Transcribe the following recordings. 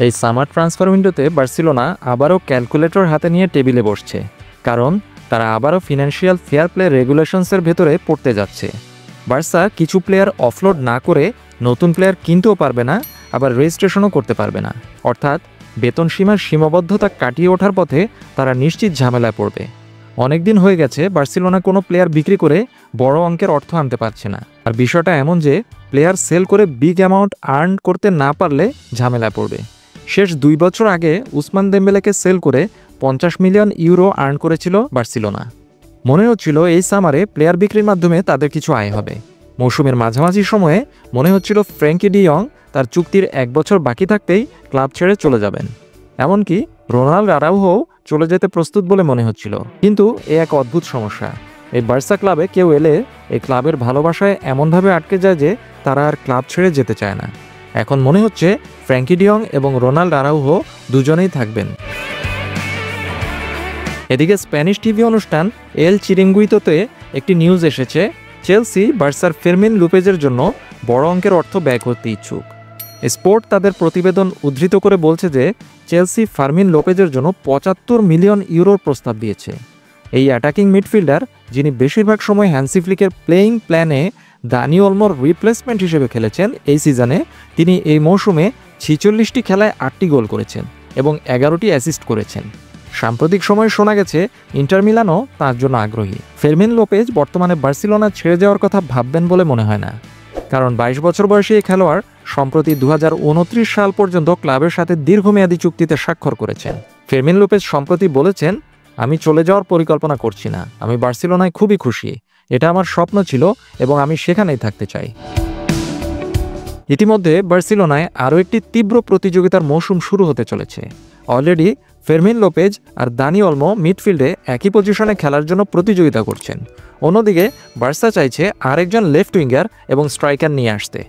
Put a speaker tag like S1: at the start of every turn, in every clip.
S1: এই summer transfer উইন্ডোতে Barcelona আবারও ক্যালকুলেটর হাতে নিয়ে টেবিলে বসছে, কারণ তারা আবারও ফিনান্সিয়াল ফেয়ার প্লে রেগুলেশনসের ভেতরে পড়তে যাচ্ছে। বার্সা কিছু প্লেয়ার অফলোড না করে নতুন প্লেয়ার কিনতেও পারবে না, আবার রেজিস্ট্রেশনও করতে পারবে না। অর্থাৎ বেতন সীমার সীমাবদ্ধতা কাটিয়ে ওঠার পথে তারা নিশ্চিত ঝামেলায় পড়বে। অনেক দিন হয়ে গেছে বার্সেলোনা কোনো প্লেয়ার বিক্রি করে বড় অঙ্কের অর্থ আনতে পারছে না। আর বিষয়টা এমন যে প্লেয়ার সেল করে বিগ অ্যামাউন্ট আর্ন করতে না পারলে ঝামেলায় পড়বে। শেষ 2 বছর আগে উসমান দেম্বেলেকে সেল করে 50 মিলিয়ন ইউরো আর্ন করেছিল বার্সেলোনা। মনে হচ্ছিল এই সামারে প্লেয়ার বিক্রির মাধ্যমে তাদের কিছু আয় হবে। মৌসুমের মাঝামাঝি সময়ে মনে হচ্ছিল ফ্র্যাঙ্কি ডি ইয়ং তার চুক্তির 1 বছর বাকি থাকতেই ক্লাব ছেড়ে চলে যাবেন। এমনকি রোনাল্ডো আরাউহো চলে যেতে প্রস্তুত বলে মনে হচ্ছিল। কিন্তু এক অদ্ভুত সমস্যা, এই বার্সা ক্লাবে কেউ এলে এই ক্লাবের ভালোবাসায় এমনভাবে আটকে যায় যে তারা আর ক্লাব ছেড়ে যেতে চায় না। এখন মনে হচ্ছে ফ্র্যাঙ্কি ডি ইয়ং এবং রোনাল্ডো আরাউহো দুজনেই থাকবেন। এদিকে স্প্যানিশ টিভি অনুষ্ঠান এল চিরিঙ্গুইতোতে একটি নিউজ এসেছে, চেলসি বার্সার ফেরমিন লোপেজের জন্য বড় অঙ্কের অর্থ ব্যয় করতে ইচ্ছুক। স্পোর্ট তাদের প্রতিবেদন উদ্ধৃত করে বলছে যে চেলসি ফার্মিন লোপেজের জন্য 75 মিলিয়ন ইউরোর প্রস্তাব দিয়েছে। এই অ্যাটাকিং মিডফিল্ডার, যিনি বেশিরভাগ সময় হ্যান্সি ফ্লিকের প্লেয়িং প্ল্যানে দানি ওলমোর রিপ্লেসমেন্ট হিসেবে খেলেছেন, এই সিজনে তিনি এই মৌসুমে 46টি খেলায় 8টি গোল করেছেন এবং 11টি অ্যাসিস্ট করেছেন। সাম্প্রতিক সময়ে শোনা গেছে ইন্টার মিলানও তার জন্য আগ্রহী। ফেরমিন লোপেজ বর্তমানে বার্সেলোনা ছেড়ে যাওয়ার কথা ভাববেন বলে মনে হয় না, কারণ 22 বছর বয়সী এই খেলোয়াড় সম্প্রতি 2029 সাল পর্যন্ত ক্লাবের সাথে দীর্ঘমেয়াদী চুক্তিতে স্বাক্ষর করেছেন। ফেরমিন লোপেজ সম্প্রতি বলেছেন, আমি চলে যাওয়ার পরিকল্পনা করছি না, আমি বার্সেলোনায় খুবই খুশি, এটা আমার স্বপ্ন ছিল এবং আমি সেখানেই থাকতে চাই। ইতিমধ্যে বার্সেলোনায় আরও একটি তীব্র প্রতিযোগিতার মৌসুম শুরু হতে চলেছে। অলরেডি ফেরমিন লোপেজ আর দানি ওলমো মিডফিল্ডে একই পজিশনে খেলার জন্য প্রতিযোগিতা করছেন। অন্যদিকে বার্সা চাইছে আরেকজন লেফট উইঙ্গার এবং স্ট্রাইকার নিয়ে আসতে।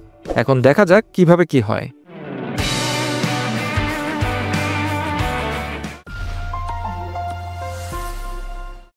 S1: এখন দেখা যাক কিভাবে কি হয়।